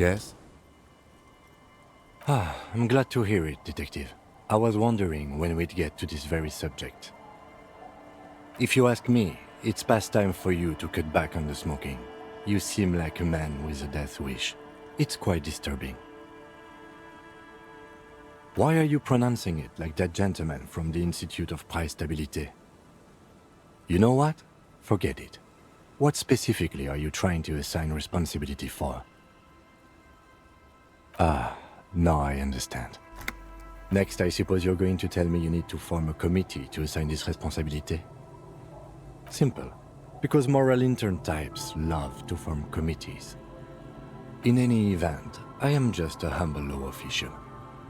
Yes? I'm glad to hear it, Detective. I was wondering when we'd get to this very subject. If you ask me, it's past time for you to cut back on the smoking. You seem like a man with a death wish. It's quite disturbing. Why are you pronouncing it like that gentleman from the Institute of Price Stabilité? You know what? Forget it. What specifically are you trying to assign responsibility for? Now I understand. Next, I suppose you're going to tell me you need to form a committee to assign this responsibility? Simple. Because moral intern types love to form committees. In any event, I am just a humble law official.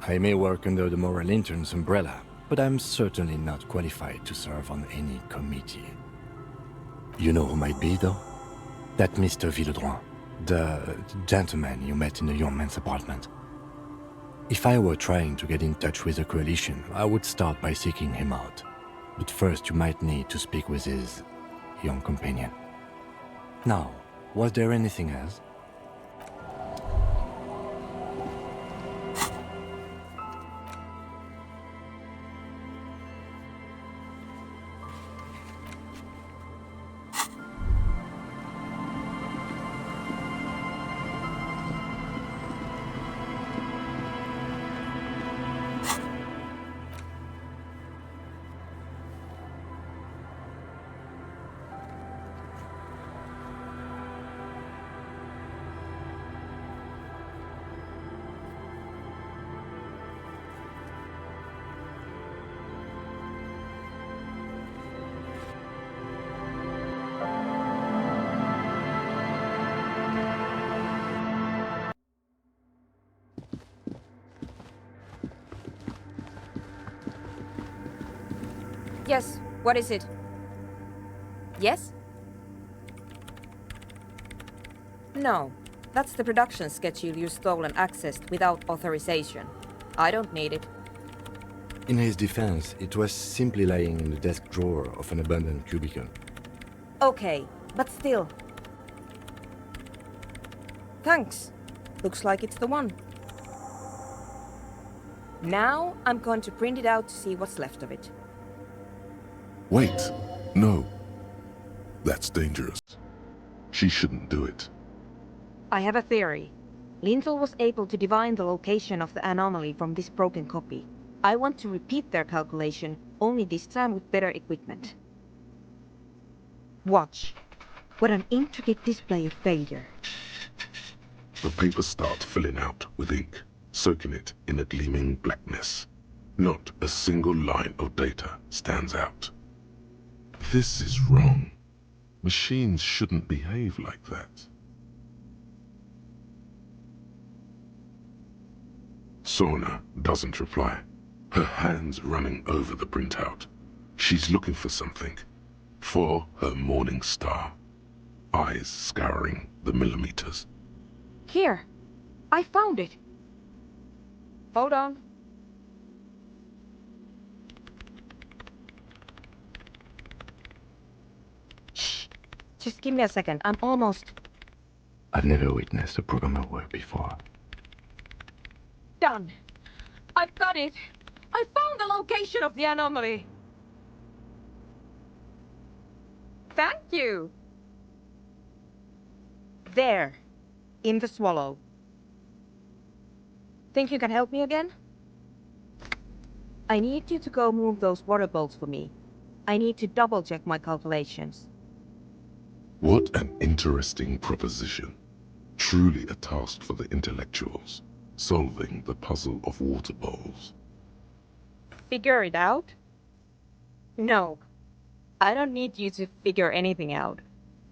I may work under the moral intern's umbrella, but I'm certainly not qualified to serve on any committee. You know who might be, though? That Mr. Villedroit, the gentleman you met in the young man's apartment. If I were trying to get in touch with the coalition, I would start by seeking him out. But first you might need to speak with his young companion. Now, was there anything else? Yes, what is it? Yes? No, that's the production schedule you stole and accessed without authorization. I don't need it. In his defense, it was simply lying in the desk drawer of an abandoned cubicle. Okay, but still. Thanks. Looks like it's the one. Now I'm going to print it out to see what's left of it. Wait, no. That's dangerous. She shouldn't do it. I have a theory. Lintel was able to divine the location of the anomaly from this broken copy. I want to repeat their calculation, only this time with better equipment. Watch. What an intricate display of failure. The paper starts filling out with ink, soaking it in a gleaming blackness. Not a single line of data stands out. This is wrong. Machines shouldn't behave like that. Sona doesn't reply, her hands running over the printout. She's looking for something, for her morning star, eyes scouring the millimeters. Here! I found it! Hold on. Shh! Just give me a second, I'm almost... I've never witnessed a programmer work before. Done! I've got it! I found the location of the anomaly! Thank you! There. In the swallow. Think you can help me again? I need you to go move those water bowls for me. I need to double-check my calculations. What an interesting proposition. Truly a task for the intellectuals, solving the puzzle of water bowls. Figure it out? No. I don't need you to figure anything out.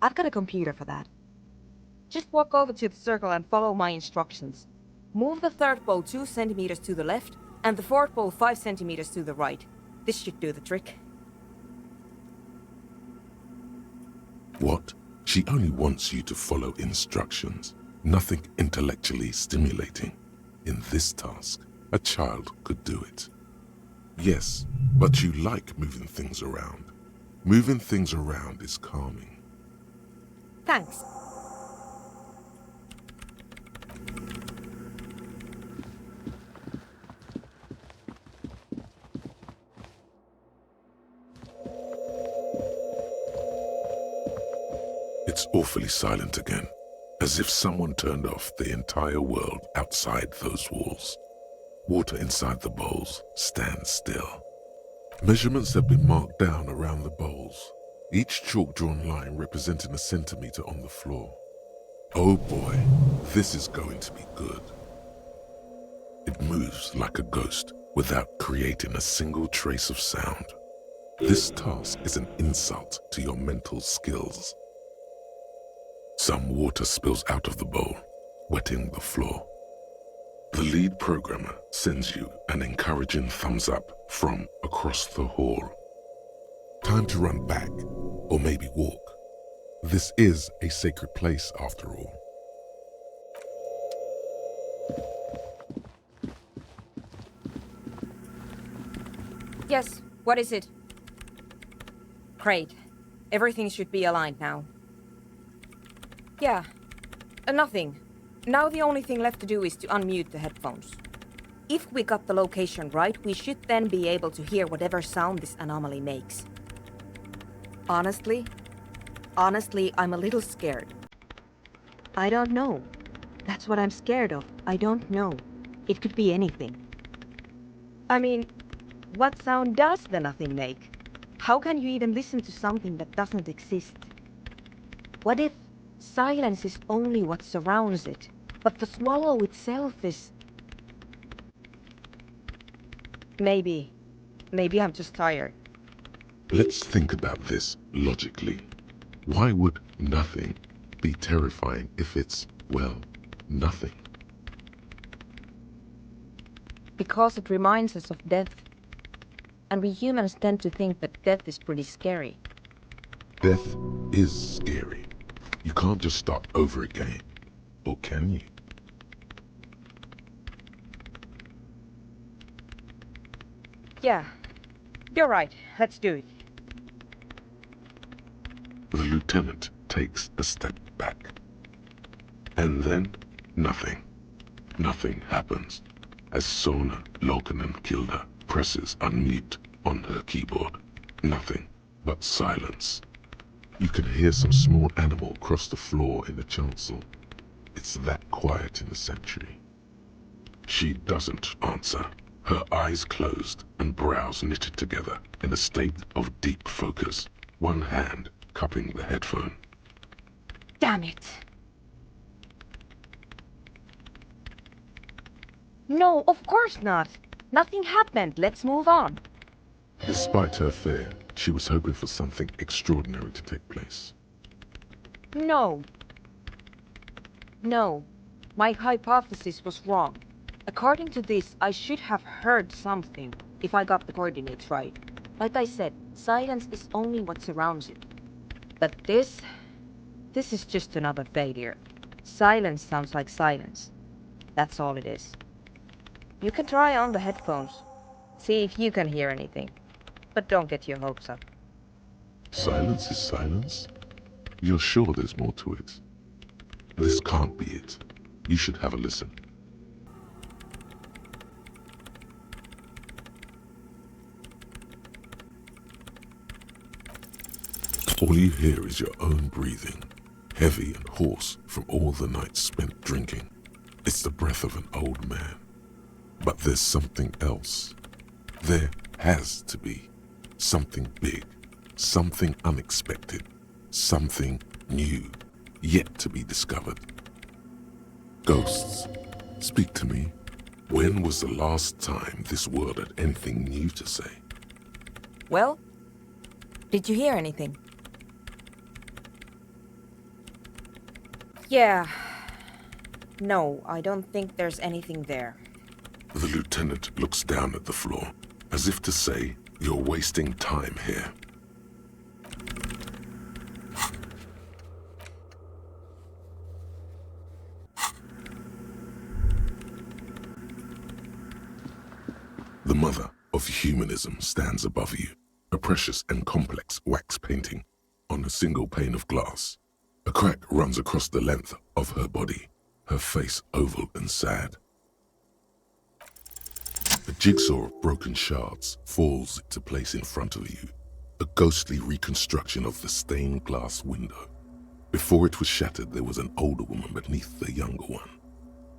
I've got a computer for that. Just walk over to the circle and follow my instructions. Move the third bowl 2 centimeters to the left, and the fourth bowl 5 centimeters to the right. This should do the trick. What? She only wants you to follow instructions. Nothing intellectually stimulating. In this task, a child could do it. Yes, but you like moving things around. Moving things around is calming. Thanks. It's awfully silent again, as if someone turned off the entire world outside those walls. Water inside the bowls stands still. Measurements have been marked down around the bowls, each chalk-drawn line representing a centimeter on the floor. Oh boy, this is going to be good. It moves like a ghost without creating a single trace of sound. This task is an insult to your mental skills. Some water spills out of the bowl, wetting the floor. The lead programmer sends you an encouraging thumbs up from across the hall. Time to run back, or maybe walk. This is a sacred place after all. Yes, what is it? Great. Everything should be aligned now. Yeah, nothing. Now the only thing left to do is to unmute the headphones. If we got the location right, we should then be able to hear whatever sound this anomaly makes. Honestly, I'm a little scared. I don't know. That's what I'm scared of. I don't know. It could be anything. I mean, what sound does the nothing make? How can you even listen to something that doesn't exist? What if silence is only what surrounds it, but the swallow itself is... Maybe I'm just tired. Let's think about this logically. Why would nothing be terrifying if it's, well, nothing? Because it reminds us of death. And we humans tend to think that death is pretty scary. Death is scary. You can't just start over again. Or can you? Yeah, you're right. Let's do it. The lieutenant takes a step back. And then, nothing. Nothing happens as Sona Lokanen-Kilda presses unmute on her keyboard. Nothing but silence. You can hear some small animal cross the floor in the chancel. It's that quiet in the sanctuary. She doesn't answer, her eyes closed and brows knitted together in a state of deep focus, one hand cupping the headphone. Damn it! No, of course not. Nothing happened. Let's move on. Despite her fear, she was hoping for something extraordinary to take place. No. My hypothesis was wrong. According to this, I should have heard something if I got the coordinates right. Like I said, silence is only what surrounds it. But this is just another failure. Silence sounds like silence. That's all it is. You can try on the headphones. See if you can hear anything. But don't get your hopes up. Silence is silence? You're sure there's more to it? This can't be it. You should have a listen. All you hear is your own breathing, heavy and hoarse from all the nights spent drinking. It's the breath of an old man. But there's something else. There has to be something big, something unexpected, something new, yet to be discovered. Ghosts, speak to me. When was the last time this world had anything new to say? Well, did you hear anything? Yeah. No, I don't think there's anything there. The lieutenant looks down at the floor, as if to say, you're wasting time here. The mother of humanism stands above you, a precious and complex wax painting on a single pane of glass. A crack runs across the length of her body, her face oval and sad. A jigsaw of broken shards falls into place in front of you, a ghostly reconstruction of the stained glass window. Before it was shattered, there was an older woman beneath the younger one,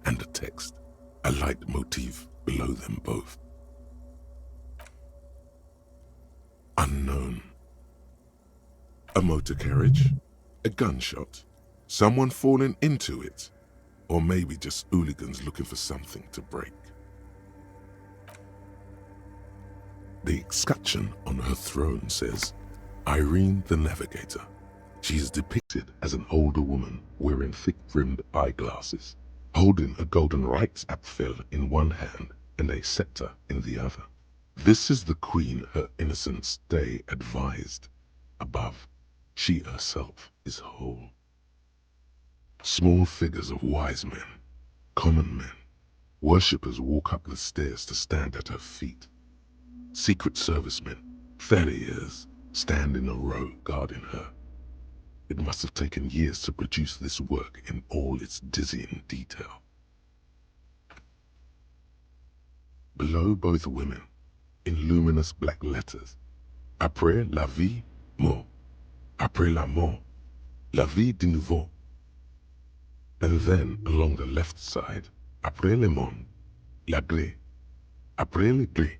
and a text, a light motif below them both. Unknown. A motor carriage, a gunshot, someone falling into it, or maybe just hooligans looking for something to break. The escutcheon on her throne says, Irene the Navigator. She is depicted as an older woman wearing thick-rimmed eyeglasses, holding a golden Reichsapfel in one hand and a scepter in the other. This is the queen her innocence day advised. Above, she herself is whole. Small figures of wise men, common men, worshippers walk up the stairs to stand at her feet. Secret servicemen, farriers, stand in a row guarding her. It must have taken years to produce this work in all its dizzying detail. Below both women, in luminous black letters, Après la vie, mort. Après la mort, la vie de nouveau. And then, along the left side, Après le monde, la gré. Après le gré,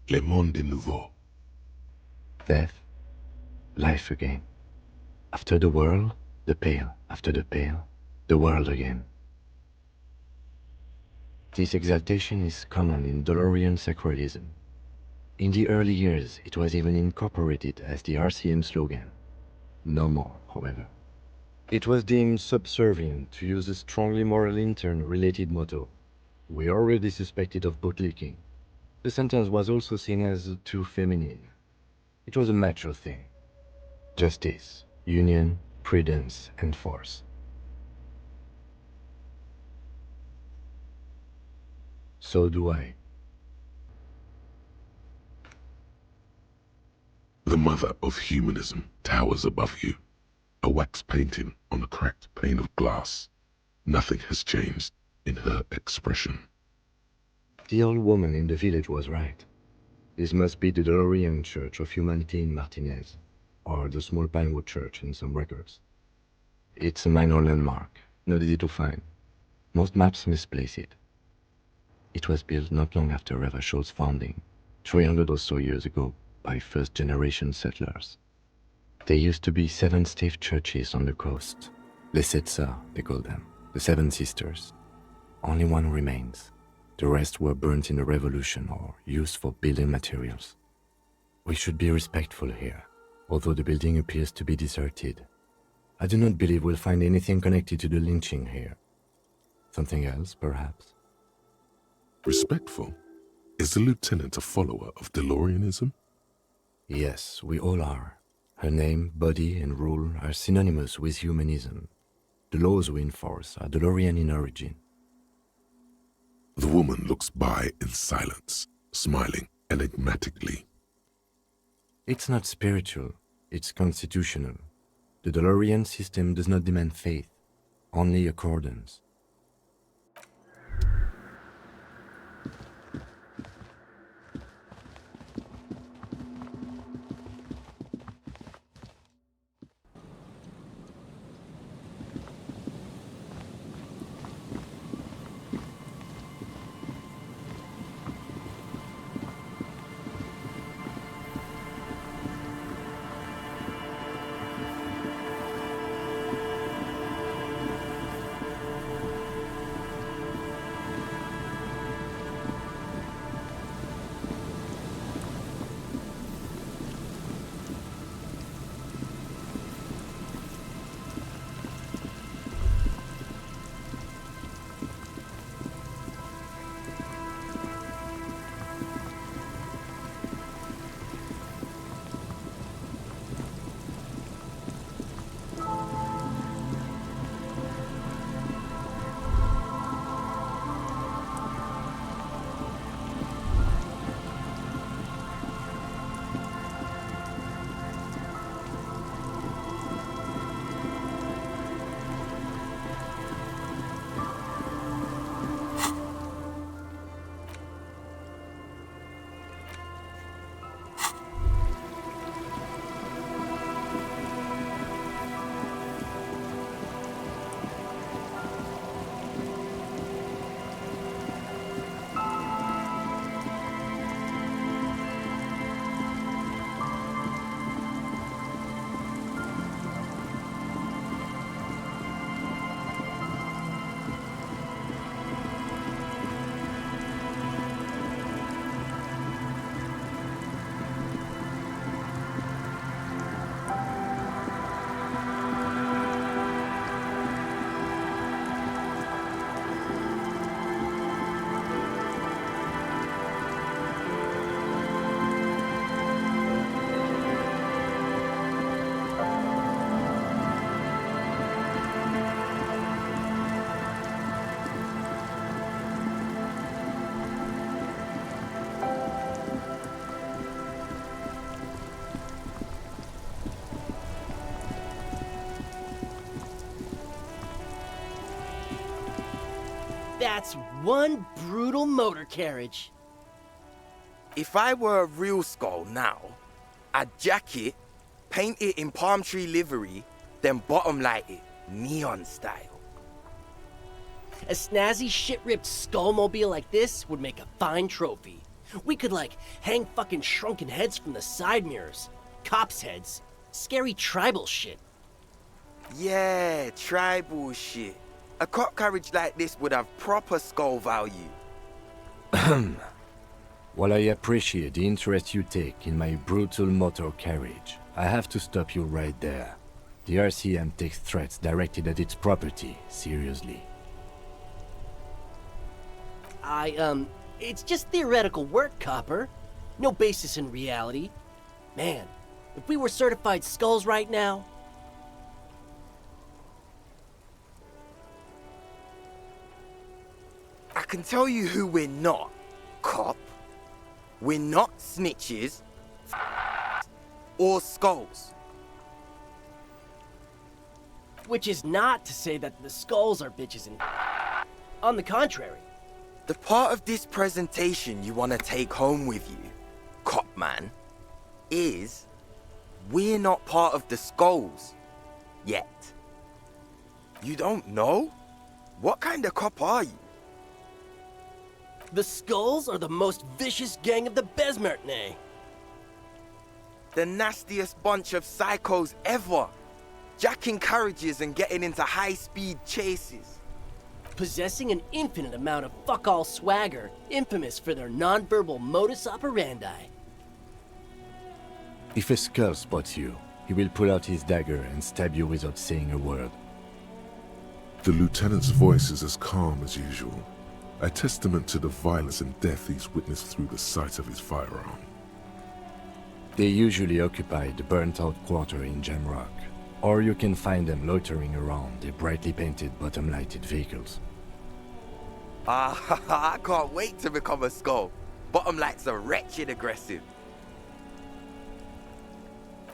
le monde de nouveau. Death, life again. After the world, the pale. After the pale, the world again. This exaltation is common in Dolorian sacralism. In the early years, it was even incorporated as the RCM slogan. No more, however. It was deemed subservient to use a strongly moral intern-related motto. We already suspected of bootlicking. The sentence was also seen as too feminine. It was a macho thing. Justice, union, prudence, and force. So do I. The mother of humanism towers above you, a wax painting on a cracked pane of glass. Nothing has changed in her expression. The old woman in the village was right. This must be the Dolorian Church of Humanity in Martinez, or the small Pinewood Church in some records. It's a minor landmark, not easy to find. Most maps misplace it. It was built not long after Revachol's founding, 300 or so years ago, by first-generation settlers. There used to be 7 stave churches on the coast. Les Setza, they call them, the 7 sisters. Only one remains. The rest were burnt in the revolution or used for building materials. We should be respectful here, although the building appears to be deserted. I do not believe we'll find anything connected to the lynching here. Something else, perhaps? Respectful? Is the lieutenant a follower of Delorianism? Yes, we all are. Her name, body, and rule are synonymous with humanism. The laws we enforce are Delorian in origin. The woman looks by in silence, smiling enigmatically. It's not spiritual, it's constitutional. The Delorian system does not demand faith, only accordance. That's one brutal motor carriage. If I were a real skull now, I'd jack it, paint it in palm tree livery, then bottom light it, neon style. A snazzy shit-ripped skullmobile like this would make a fine trophy. We could, hang fucking shrunken heads from the side mirrors. Cops' heads. Scary tribal shit. Yeah, tribal shit. A cop carriage like this would have proper skull value. While I appreciate the interest you take in my brutal motor carriage, I have to stop you right there. The RCM takes threats directed at its property seriously. It's just theoretical work, Copper. No basis in reality. Man, if we were certified skulls right now... I can tell you who we're not, cop. We're not snitches or skulls. Which is not to say that the skulls are bitches and... On the contrary. The part of this presentation you want to take home with you, cop man, is we're not part of the skulls yet. You don't know? What kind of cop are you? The skulls are the most vicious gang of the Besmertne. The nastiest bunch of psychos ever. Jacking carriages and getting into high-speed chases. Possessing an infinite amount of fuck-all swagger, infamous for their non-verbal modus operandi. If a skull spots you, he will pull out his dagger and stab you without saying a word. The lieutenant's voice is as calm as usual, a testament to the violence and death he's witnessed through the sight of his firearm. They usually occupy the burnt-out quarter in Jamrock, or you can find them loitering around their brightly painted bottom-lighted vehicles. I can't wait to become a skull. Bottom lights are wretched aggressive.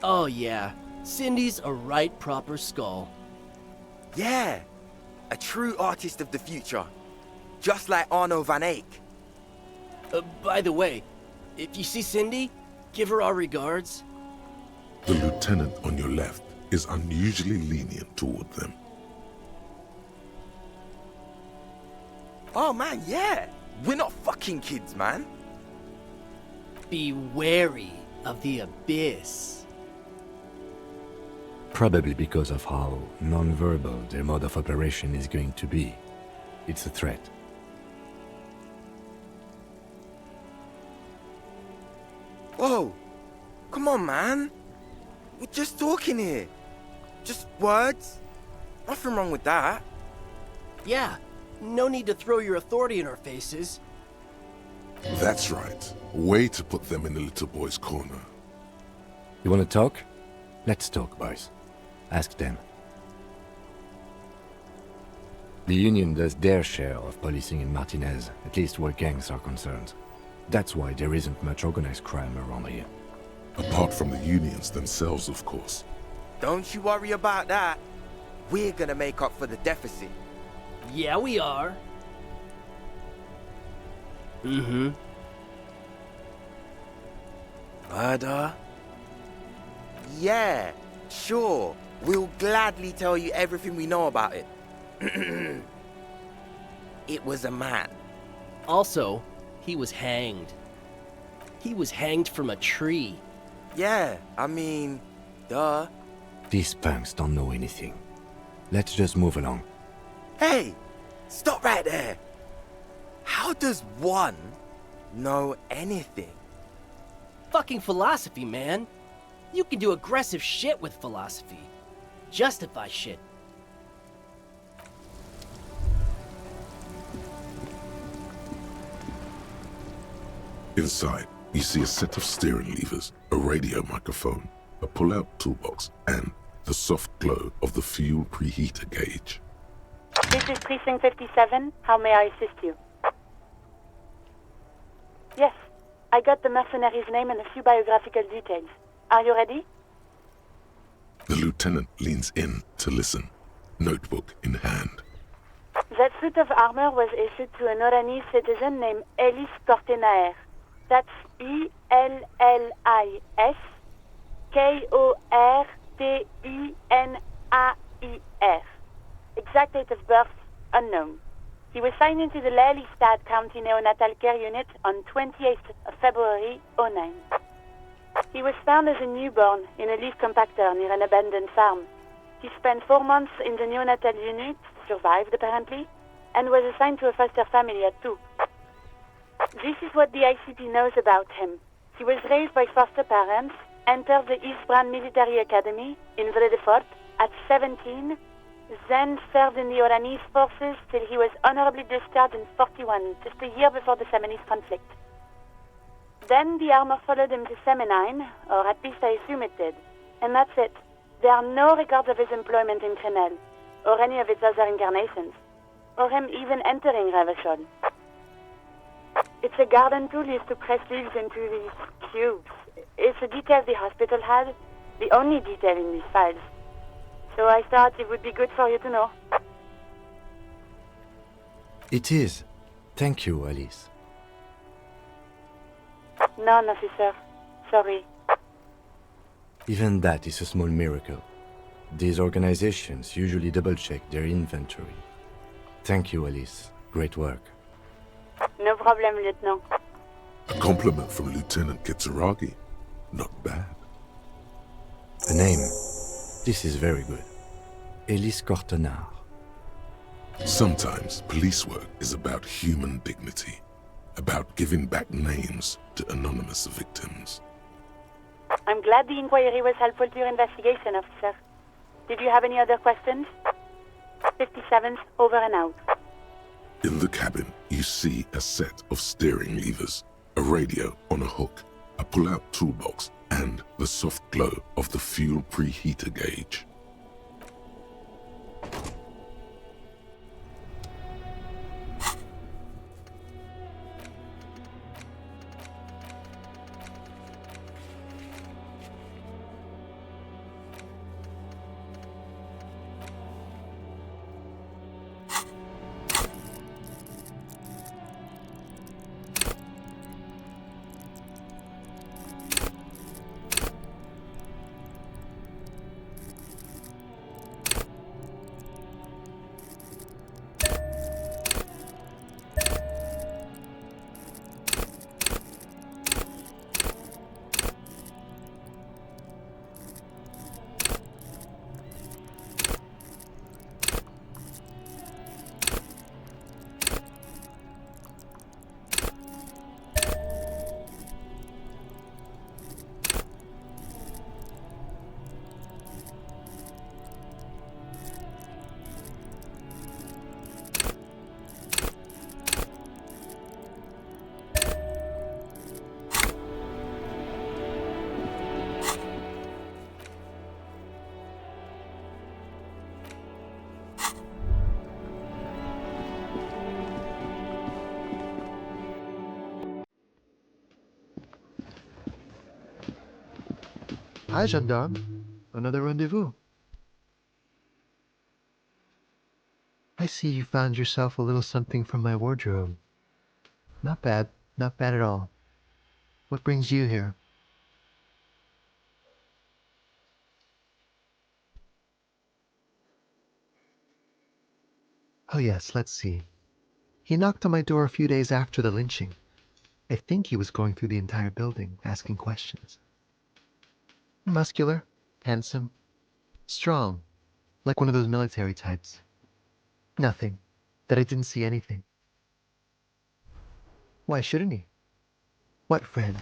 Oh yeah, Cindy's a right proper skull. Yeah, a true artist of the future. Just like Arno van Eyck. By the way, if you see Cindy, give her our regards. The lieutenant on your left is unusually lenient toward them. Oh man, yeah. We're not fucking kids, man. Be wary of the abyss. Probably because of how non-verbal their mode of operation is going to be. It's a threat. Whoa. Come on, man. We're just talking here. Just words. Nothing wrong with that. Yeah, no need to throw your authority in our faces. That's right. Way to put them in the little boy's corner. You want to talk? Let's talk, boys. Ask them. The Union does their share of policing in Martinez, at least where gangs are concerned. That's why there isn't much organized crime around here. Apart from the unions themselves, of course. Don't you worry about that. We're gonna make up for the deficit. Yeah, we are. Mm-hmm. Murder? Yeah, sure. We'll gladly tell you everything we know about it. It was a man. Also, he was hanged. He was hanged from a tree. Yeah, I mean, duh. These punks don't know anything. Let's just move along. Hey, stop right there. How does one know anything? Fucking philosophy, man. You can do aggressive shit with philosophy. Justify shit. Inside, you see a set of steering levers, a radio microphone, a pull-out toolbox, and the soft glow of the fuel preheater gauge. This is Precinct 57. How may I assist you? Yes, I got the mercenary's name and a few biographical details. Are you ready? The lieutenant leans in to listen, notebook in hand. That suit of armor was issued to an Oranese citizen named Elis Kortenaer. That's Ellis Kortenaer. Exact date of birth unknown. He was signed into the Lelystad County Neonatal Care Unit on 28th of February 09. He was found as a newborn in a leaf compactor near an abandoned farm. He spent 4 months in the neonatal unit, survived apparently, and was assigned to a foster family at 2. This is what the ICP knows about him. He was raised by foster parents, entered the Eastbrand Military Academy in Vredefort at 17, then served in the Oranese forces till he was honorably discharged in 41, just a year before the Seminese conflict. Then the armor followed him to Seminine, or at least I assume it did. And that's it. There are no records of his employment in Crenel, or any of its other incarnations, or him even entering Revachol. It's a garden tool used to press leaves into these cubes. It's a detail the hospital had, the only detail in these files. So I thought it would be good for you to know. It is. Thank you, Alice. None, officer. Sorry. Even that is a small miracle. These organizations usually double-check their inventory. Thank you, Alice. Great work. No problem, Lieutenant. A compliment from Lieutenant Kitsuragi. Not bad. A name. This is very good. Elis Kortenaer. Sometimes police work is about human dignity, about giving back names to anonymous victims. I'm glad the inquiry was helpful to your investigation, officer. Did you have any other questions? 57th, over and out. In the cabin, you see a set of steering levers, a radio on a hook, a pull-out toolbox, and the soft glow of the fuel preheater gauge. Hi, gendarme. Another rendezvous. I see you found yourself a little something from my wardrobe. Not bad. Not bad at all. What brings you here? Oh yes, let's see. He knocked on my door a few days after the lynching. I think he was going through the entire building, asking questions. Muscular, handsome, strong, like one of those military types. Nothing. That I didn't see anything. Why shouldn't he? What friend?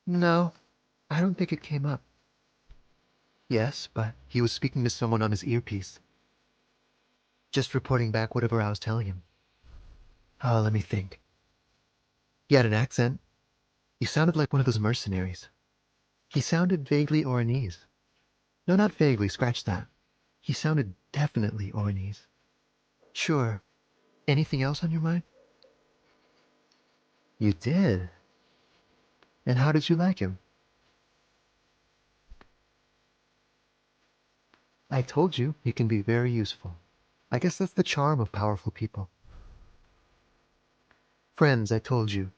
No, I don't think it came up. Yes, but he was speaking to someone on his earpiece. Just reporting back whatever I was telling him. Oh, let me think. He had an accent. He sounded like one of those mercenaries. He sounded vaguely Oranese. No, not vaguely, scratch that. He sounded definitely Oranese. Sure. Anything else on your mind? You did? And how did you like him? I told you he can be very useful. I guess that's the charm of powerful people. Friends, I told you.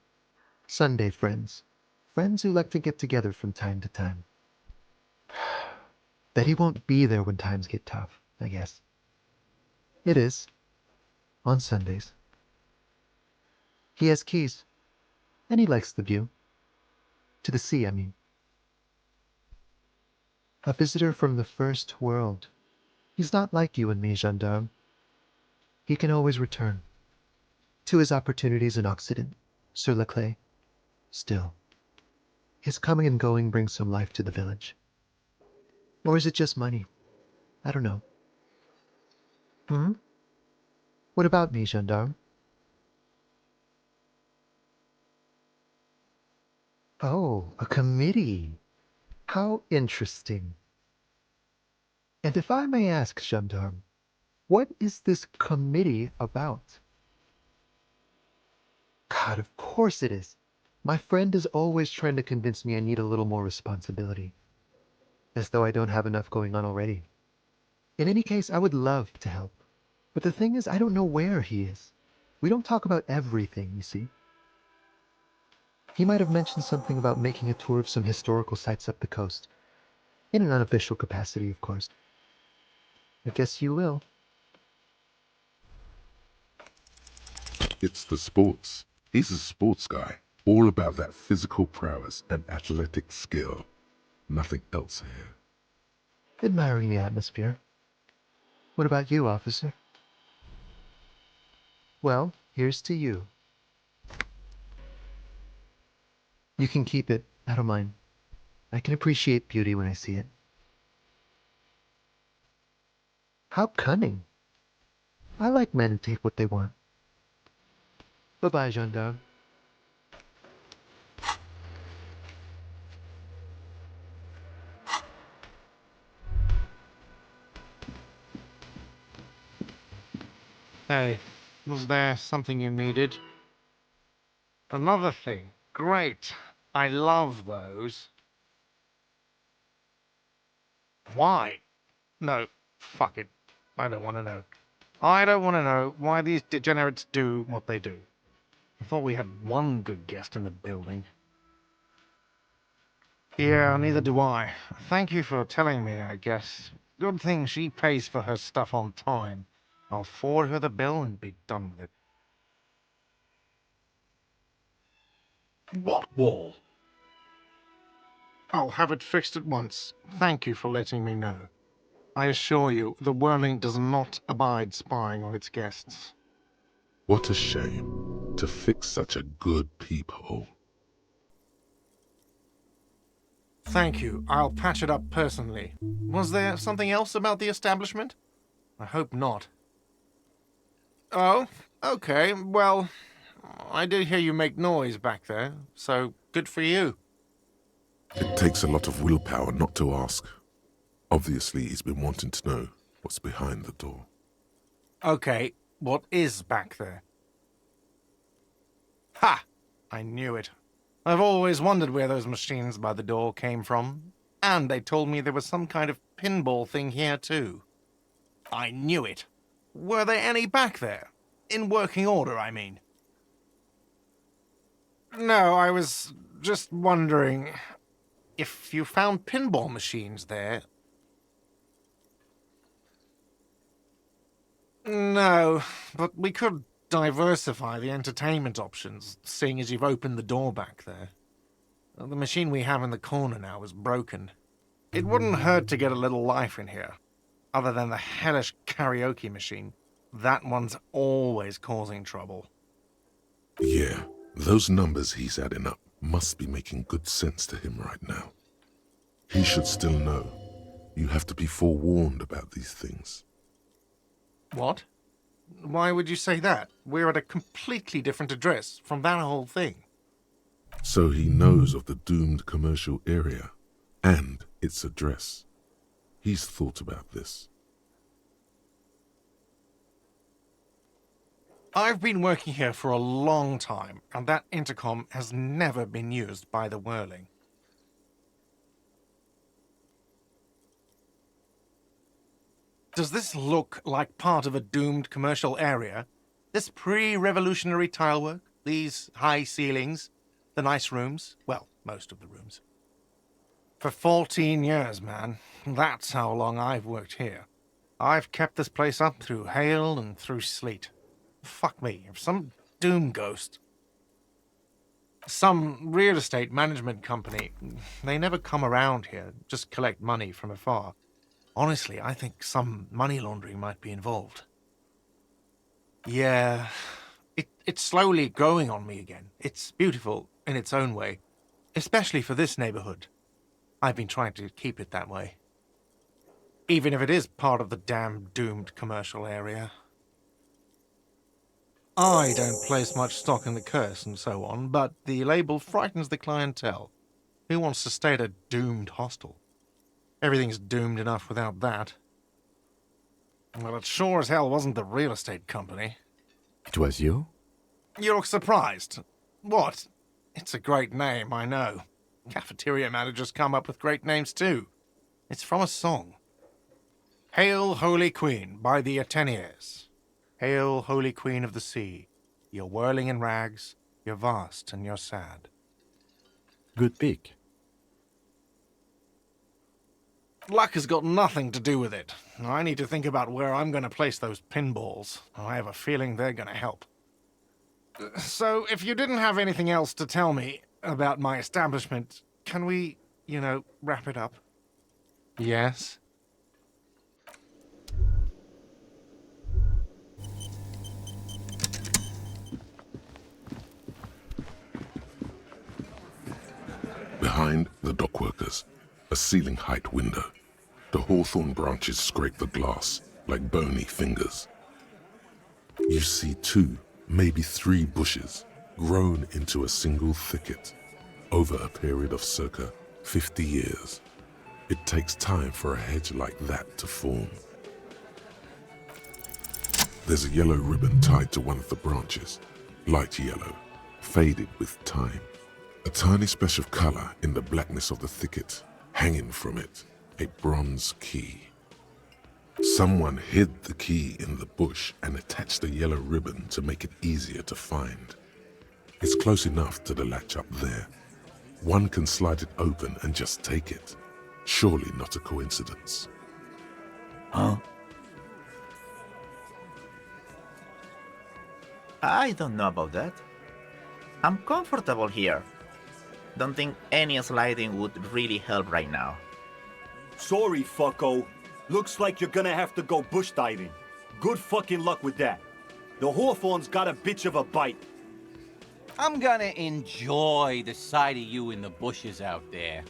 Sunday friends. Friends who like to get together from time to time. That he won't be there when times get tough, I guess. It is. On Sundays. He has keys. And he likes the view. To the sea, I mean. A visitor from the first world. He's not like you and me, gendarme. He can always return. To his opportunities in Occident, sur la clé. Still, his coming and going brings some life to the village. Or is it just money? I don't know. Hmm? What about me, gendarme? Oh, a committee. How interesting. And if I may ask, gendarme, what is this committee about? God, of course it is. My friend is always trying to convince me I need a little more responsibility. As though I don't have enough going on already. In any case, I would love to help. But the thing is, I don't know where he is. We don't talk about everything, you see. He might have mentioned something about making a tour of some historical sites up the coast. In an unofficial capacity, of course. I guess you will. It's the sports. He's a sports guy, all about that physical prowess and athletic skill. Nothing else here. Admiring the atmosphere. What about you, officer? Well, here's to you. You can keep it. I don't mind. I can appreciate beauty when I see it. How cunning. I like men who take what they want. Bye-bye, gendarme. Hey, was there something you needed? Another thing. Great. I love those. Why? No, fuck it. I don't want to know. I don't want to know why these degenerates do what they do. I thought we had one good guest in the building. Yeah, neither do I. Thank you for telling me, I guess. Good thing she pays for her stuff on time. I'll forward her the bill and be done with it. What wall? I'll have it fixed at once. Thank you for letting me know. I assure you, the whirling does not abide spying on its guests. What a shame to fix such a good peephole. Thank you. I'll patch it up personally. Was there something else about the establishment? I hope not. Oh, okay. Well, I did hear you make noise back there, so good for you. It takes a lot of willpower not to ask. Obviously, he's been wanting to know what's behind the door. Okay, what is back there? Ha! I knew it. I've always wondered where those machines by the door came from. And they told me there was some kind of pinball thing here, too. I knew it. Were there any back there? In working order, I mean. No, I was just wondering if you found pinball machines there. No, but we could diversify the entertainment options, seeing as you've opened the door back there. The machine we have in the corner now is broken. It wouldn't hurt to get a little life in here, other than the hellish karaoke machine. That one's always causing trouble. Yeah, those numbers he's adding up must be making good sense to him right now. He should still know. You have to be forewarned about these things. What? Why would you say that? We're at a completely different address from that whole thing. So he knows of the doomed commercial area and its address. He's thought about this. I've been working here for a long time, and that intercom has never been used by the whirling. Does this look like part of a doomed commercial area? This pre-revolutionary tilework? These high ceilings? The nice rooms? Well, most of the rooms. For 14 years, man. That's how long I've worked here. I've kept this place up through hail and through sleet. Fuck me, if some doom ghost... Some real estate management company, they never come around here, just collect money from afar. Honestly, I think some money laundering might be involved. Yeah, it's slowly growing on me again. It's beautiful in its own way, especially for this neighborhood. I've been trying to keep it that way. Even if it is part of the damn doomed commercial area. I don't place much stock in the curse and so on, but the label frightens the clientele. Who wants to stay at a doomed hostel? Everything's doomed enough without that. Well, it sure as hell wasn't the real estate company. It was you? You look surprised. What? It's a great name, I know. Cafeteria managers come up with great names too. It's from a song. Hail, Holy Queen, by the Ateniers. Hail, Holy Queen of the Sea. You're whirling in rags, you're vast and you're sad. Good pick. Luck has got nothing to do with it. I need to think about where I'm going to place those pinballs. I have a feeling they're going to help. So, if you didn't have anything else to tell me about my establishment, can we, wrap it up? Yes? Behind the dockworkers, a ceiling-height window. The hawthorn branches scrape the glass like bony fingers. You see 2, maybe 3 bushes grown into a single thicket over a period of circa 50 years. It takes time for a hedge like that to form. There's a yellow ribbon tied to one of the branches, light yellow, faded with time. A tiny splash of color in the blackness of the thicket, hanging from it, a bronze key. Someone hid the key in the bush and attached a yellow ribbon to make it easier to find. It's close enough to the latch up there. One can slide it open and just take it. Surely not a coincidence. Huh? I don't know about that. I'm comfortable here. Don't think any sliding would really help right now. Sorry, fucko. Looks like you're gonna have to go bush diving. Good fucking luck with that. The hawthorn's got a bitch of a bite. I'm gonna enjoy the sight of you in the bushes out there.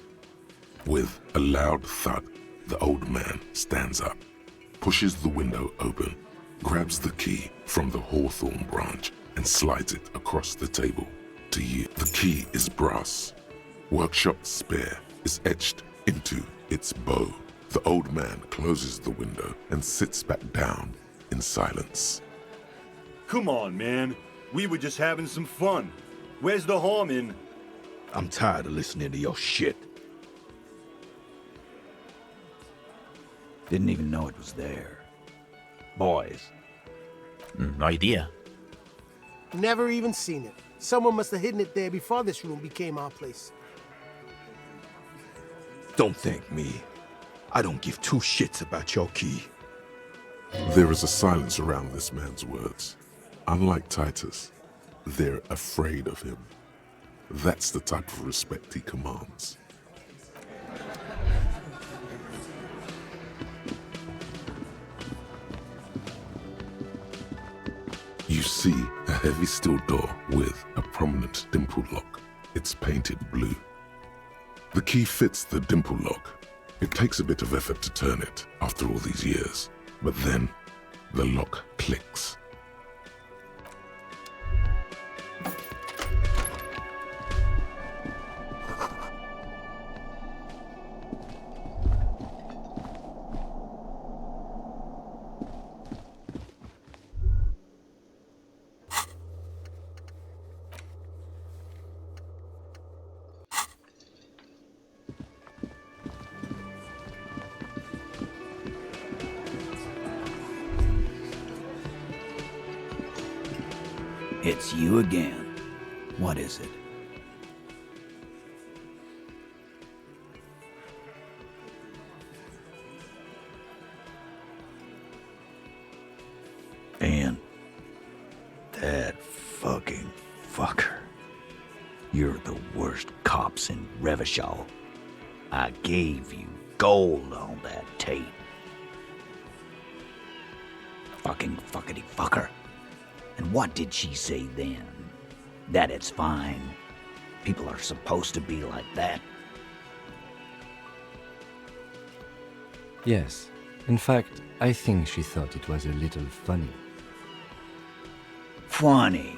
With a loud thud, the old man stands up, pushes the window open, grabs the key from the hawthorn branch and slides it across the table to you. The key is brass. Workshop spare is etched into its bow. The old man closes the window and sits back down in silence. Come on, man. We were just having some fun. Where's the harm in... I'm tired of listening to your shit. Didn't even know it was there. Boys. No idea. Never even seen it. Someone must have hidden it there before this room became our place. Don't thank me. I don't give 2 shits about your key. There is a silence around this man's words. Unlike Titus, they're afraid of him. That's the type of respect he commands. You see a heavy steel door with a prominent dimple lock. It's painted blue. The key fits the dimple lock. It takes a bit of effort to turn it after all these years, but then the lock clicks. It's you again. What is it? And that fucking fucker. You're the worst cops in Revachol. I gave you gold on that tape. Fucking fuckity fucker. And what did she say then? That it's fine. People are supposed to be like that. Yes. In fact, I think she thought it was a little funny. Funny?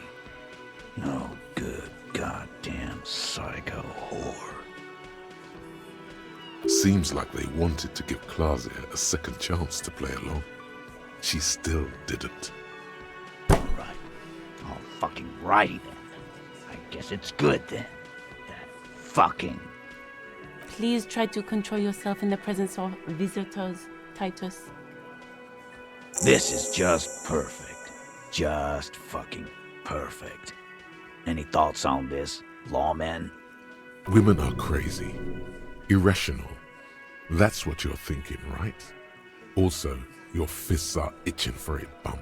No good goddamn psycho whore. Seems like they wanted to give Klasia a second chance to play along. She still didn't. Alright. All fucking righty then. I guess it's good then. That fucking... Please try to control yourself in the presence of visitors, Titus. This is just perfect. Just fucking perfect. Any thoughts on this, lawman? Women are crazy. Irrational. That's what you're thinking, right? Also, your fists are itching for a bump.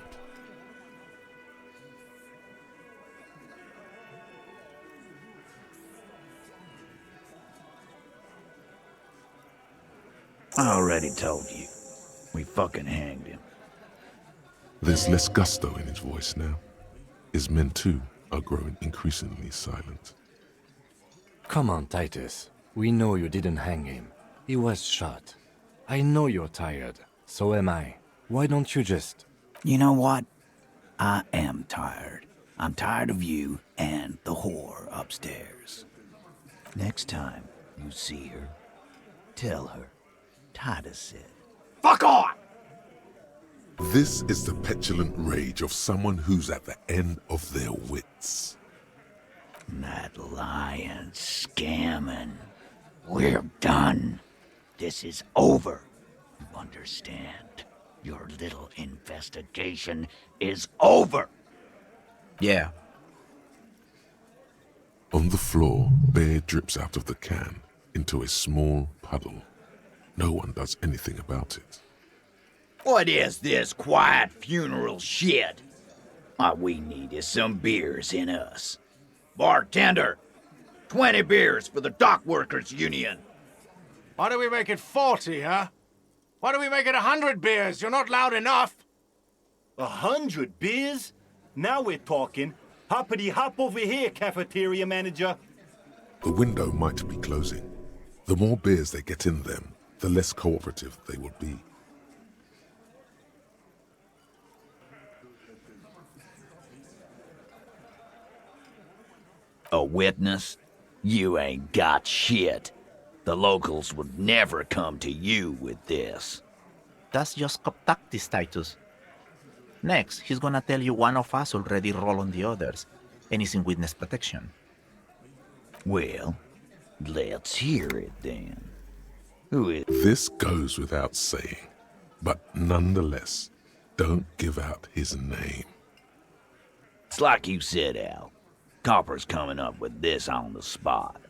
I already told you. We fucking hanged him. There's less gusto in his voice now. His men too are growing increasingly silent. Come on, Titus. We know you didn't hang him. He was shot. I know you're tired. So am I. Why don't you just... You know what? I am tired. I'm tired of you and the whore upstairs. Next time you see her, tell her Titus said, "Fuck on!" This is the petulant rage of someone who's at the end of their wits. That lying, scamming. We're done. This is over. You understand? Your little investigation is over. Yeah. On the floor, beer drips out of the can into a small puddle. No one does anything about it. What is this quiet funeral shit? What we need is some beers in us. Bartender, 20 beers for the Dock Workers Union. Why do we make it 40, huh? Why do we make it 100 beers? You're not loud enough. 100 beers? Now we're talking. Hoppity hop over here, cafeteria manager. The window might be closing. The more beers they get in them, the less cooperative they will be. A witness? You ain't got shit. The locals would never come to you with this. That's just cop tactics, Titus. Next, he's gonna tell you one of us already roll on the others, and he's in witness protection. Well, let's hear it then. Who is... This goes without saying, but nonetheless, don't give out his name. It's like you said, Al. Copper's coming up with this on the spot.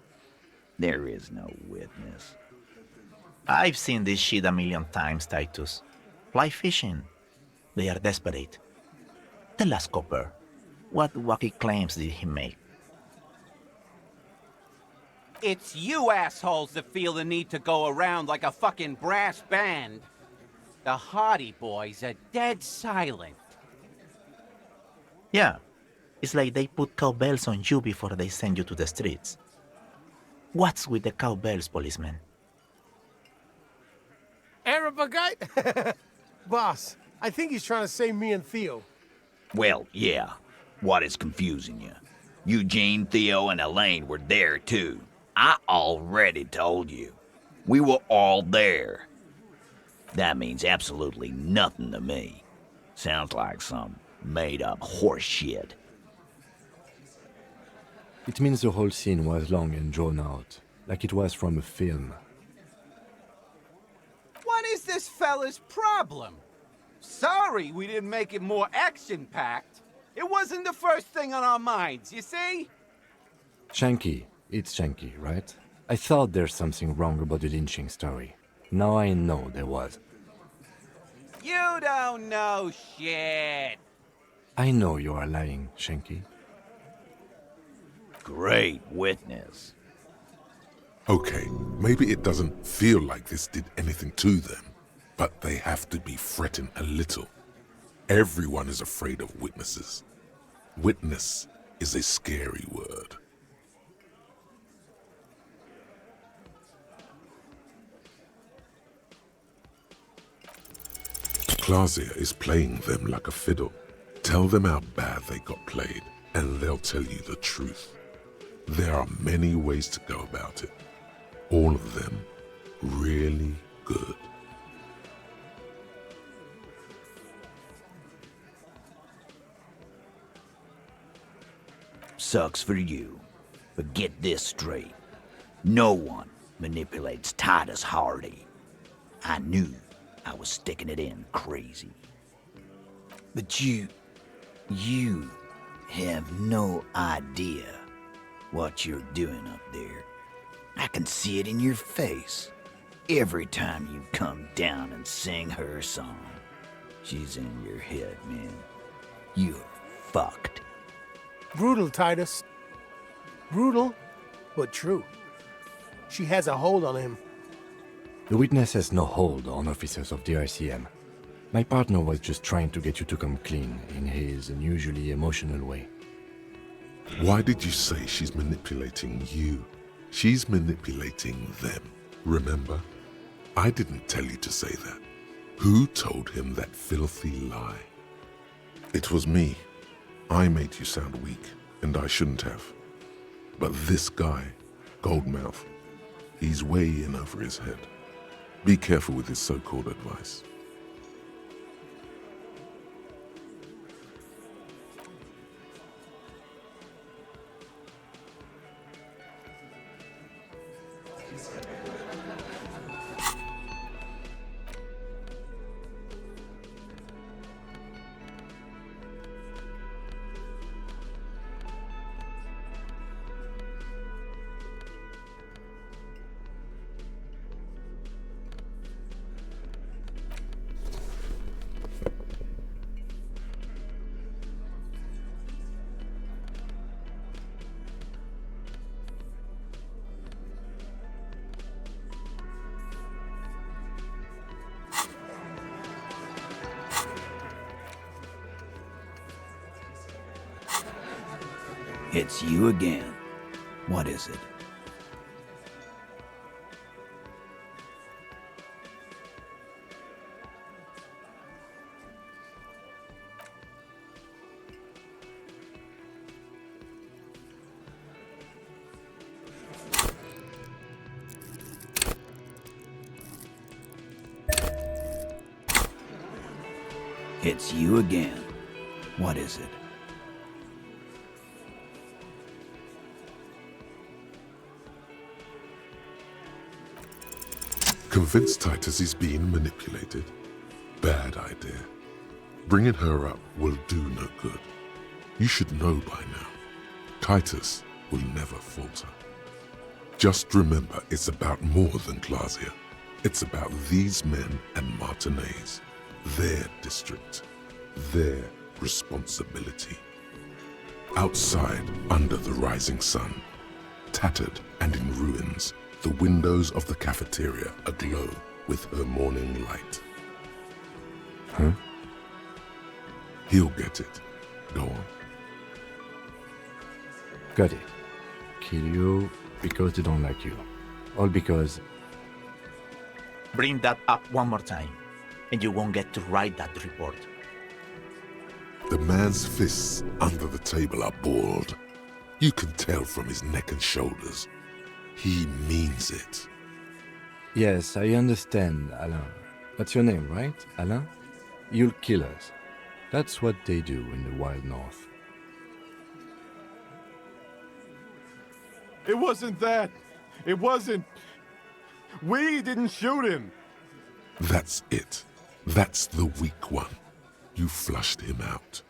There is no witness. I've seen this shit a million times, Titus. Fly fishing. They are desperate. Tell us, Copper, what wacky claims did he make? It's you assholes that feel the need to go around like a fucking brass band. The Hardy Boys are dead silent. Yeah, it's like they put cowbells on you before they send you to the streets. What's with the cowbells, policeman? Arabagite? Boss, I think he's trying to say me and Theo. Well, yeah. What is confusing you? Eugene, Theo, and Elaine were there too. I already told you. We were all there. That means absolutely nothing to me. Sounds like some made-up horse shit. It means the whole scene was long and drawn out, like it was from a film. What is this fella's problem? Sorry we didn't make it more action-packed. It wasn't the first thing on our minds, you see? Shanky. It's Shanky, right? I thought there's something wrong about the lynching story. Now I know there was. You don't know shit. I know you are lying, Shanky. Great witness. Okay, maybe it doesn't feel like this did anything to them, but they have to be fretting a little. Everyone is afraid of witnesses. Witness is a scary word. Clausia is playing them like a fiddle. Tell them how bad they got played, and they'll tell you the truth. There are many ways to go about it. All of them really good. Sucks for you, but get this straight. No one manipulates Titus Hardy. I knew I was sticking it in crazy. But you have no idea what you're doing up there. I can see it in your face. Every time you come down and sing her song, she's in your head, man. You're fucked. Brutal, Titus. Brutal, but true. She has a hold on him. The witness has no hold on officers of the RCM. My partner was just trying to get you to come clean in his unusually emotional way. Why did you say she's manipulating you? She's manipulating them, remember? I didn't tell you to say that. Who told him that filthy lie? It was me. I made you sound weak, and I shouldn't have. But this guy, Goldmouth, he's way in over his head. Be careful with his so-called advice. It's you again. What is it? It's you again. What is it? Convince Titus he's being manipulated? Bad idea. Bringing her up will do no good. You should know by now. Titus will never falter. Just remember, it's about more than Clausia. It's about these men and Martinez, their district, their responsibility. Outside, under the rising sun, tattered and in ruins, the windows of the cafeteria aglow with her morning light. Huh? He'll get it. Go on. Got it. Kill you because they don't like you. All because... Bring that up one more time, and you won't get to write that report. The man's fists under the table are balled. You can tell from his neck and shoulders. He means it. Yes, I understand, Alain. That's your name, right, Alain? You'll kill us. That's what they do in the Wild North. It wasn't that. It wasn't. We didn't shoot him. That's it. That's the weak one. You flushed him out.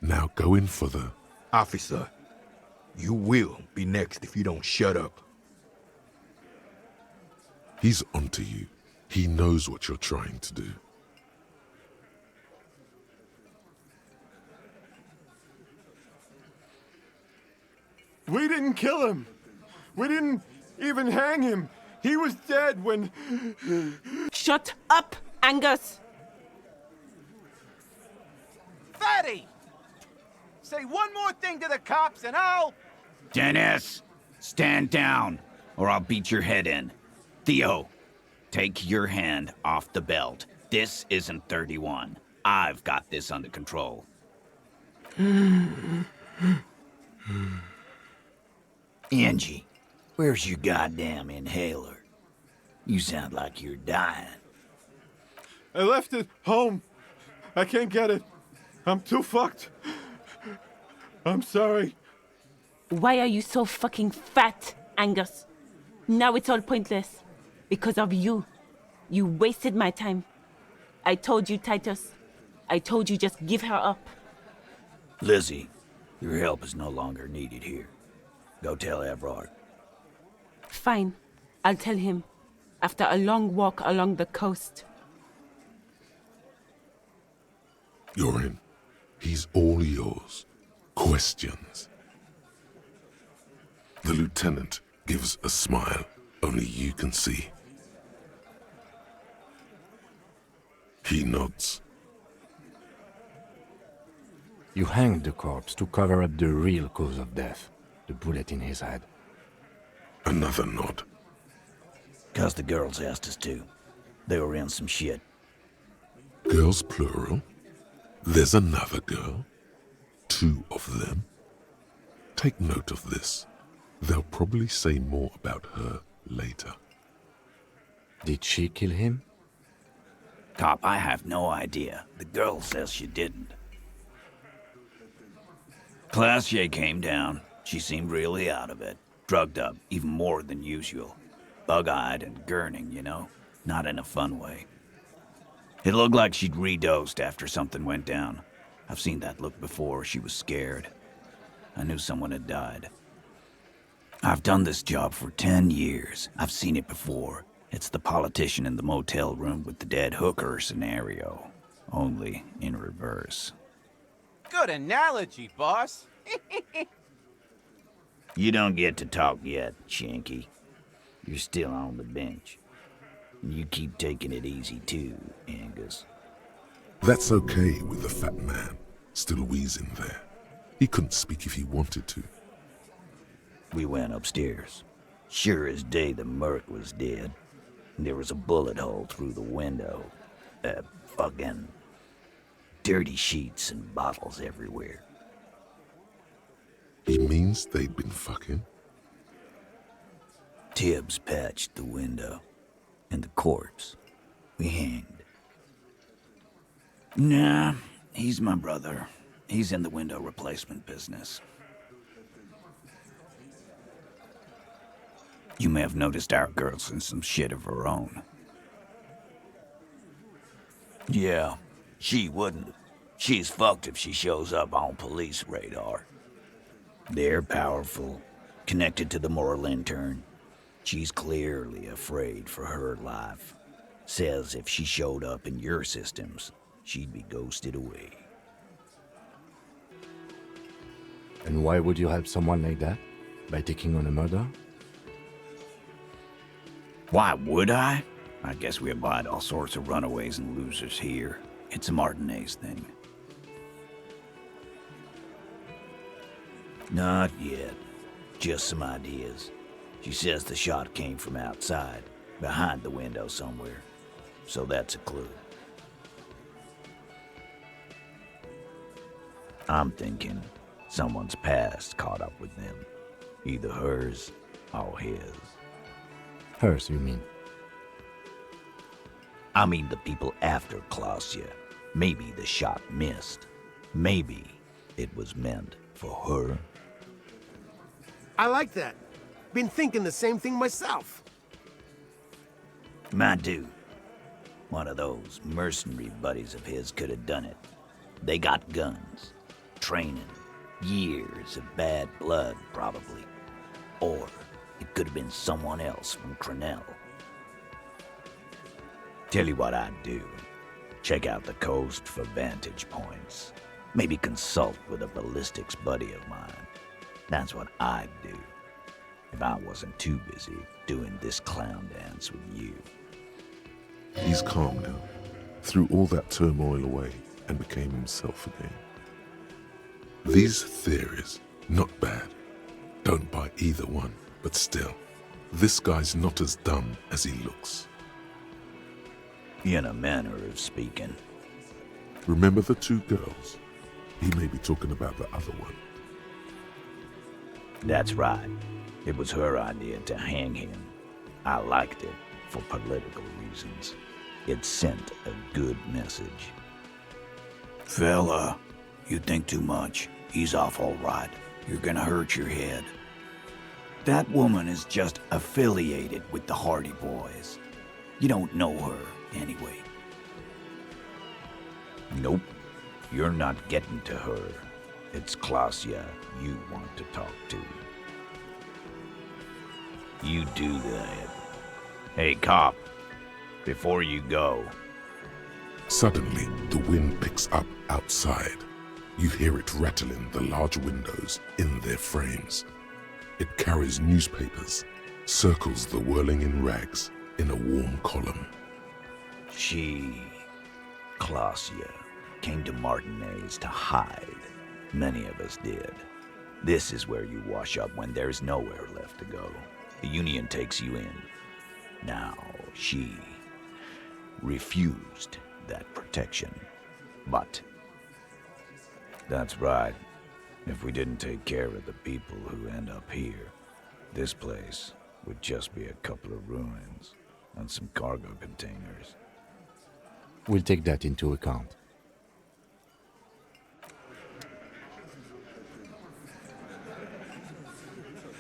Now go in for the... Officer, you will be next if you don't shut up. He's onto you. He knows what you're trying to do. We didn't kill him. We didn't even hang him. He was dead when... Shut up, Angus! Fatty! Say one more thing to the cops and I'll... Dennis, stand down, or I'll beat your head in. Theo, take your hand off the belt. This isn't 31. I've got this under control. Angie, where's your goddamn inhaler? You sound like you're dying. I left it home. I can't get it. I'm too fucked. I'm sorry. Why are you so fucking fat, Angus? Now it's all pointless. Because of you. You wasted my time. I told you, Titus. I told you just give her up. Lizzie, your help is no longer needed here. Go tell Everard. Fine. I'll tell him. After a long walk along the coast. You're in. He's all yours. Questions? The lieutenant gives a smile only you can see. He nods. You hanged the corpse to cover up the real cause of death, the bullet in his head. Another nod. 'Cause the girls asked us to. They were in some shit. Girls plural? There's another girl? 2 of them? Take note of this. They'll probably say more about her later. Did she kill him? Cop, I have no idea. The girl says she didn't. Classier came down. She seemed really out of it. Drugged up, even more than usual. Bug-eyed and gurning, you know? Not in a fun way. It looked like she'd redosed after something went down. I've seen that look before. She was scared. I knew someone had died. I've done this job for 10 years. I've seen it before. It's the politician in the motel room with the dead hooker scenario. Only in reverse. Good analogy, boss. You don't get to talk yet, Shanky. You're still on the bench. You keep taking it easy too, Angus. That's okay with the fat man, still wheezing there. He couldn't speak if he wanted to. We went upstairs. Sure as day the Merc was dead. There was a bullet hole through the window. Fucking dirty sheets and bottles everywhere. He means they'd been fucking? Tibbs patched the window. And the corpse. We hanged. Nah, he's my brother. He's in the window replacement business. You may have noticed our girl's in some shit of her own. Yeah, she wouldn't. She's fucked if she shows up on police radar. They're powerful, connected to the moral intern. She's clearly afraid for her life. Says if she showed up in your systems, she'd be ghosted away. And why would you help someone like that? By taking on a murder? Why would I? I guess we abide all sorts of runaways and losers here. It's a Martinez thing. Not yet. Just some ideas. She says the shot came from outside, behind the window somewhere. So that's a clue. I'm thinking someone's past caught up with them. Either hers or his. Hers, you mean? I mean the people after Klausya. Maybe the shot missed. Maybe it was meant for her. I like that. Been thinking the same thing myself. My dude. One of those mercenary buddies of his could have done it. They got guns. training. Years of bad blood, probably. Or it could have been someone else from Crenell. Tell you what I'd do. Check out the coast for vantage points. Maybe consult with a ballistics buddy of mine. That's what I'd do. If I wasn't too busy doing this clown dance with you. He's calm now, threw all that turmoil away and became himself again. These theories, not bad. Don't buy either one, but still, this guy's not as dumb as he looks. In a manner of speaking. Remember the two girls? He may be talking about the other one. That's right. It was her idea to hang him. I liked it for political reasons. It sent a good message. Fella, you think too much. He's off all right. You're gonna hurt your head. That woman is just affiliated with the Hardy Boys. You don't know her, anyway. Nope. You're not getting to her. It's Klasia you want to talk to. You do that. Hey, cop. Before you go. Suddenly, the wind picks up outside. You hear it rattling the large windows in their frames. It carries newspapers, circles the whirling in rags in a warm column. She, Klasia, came to Martinez to hide. Many of us did. This is where you wash up when there's nowhere left to go. The Union takes you in. Now, she refused that protection. But that's right. If we didn't take care of the people who end up here, this place would just be a couple of ruins and some cargo containers. We'll take that into account.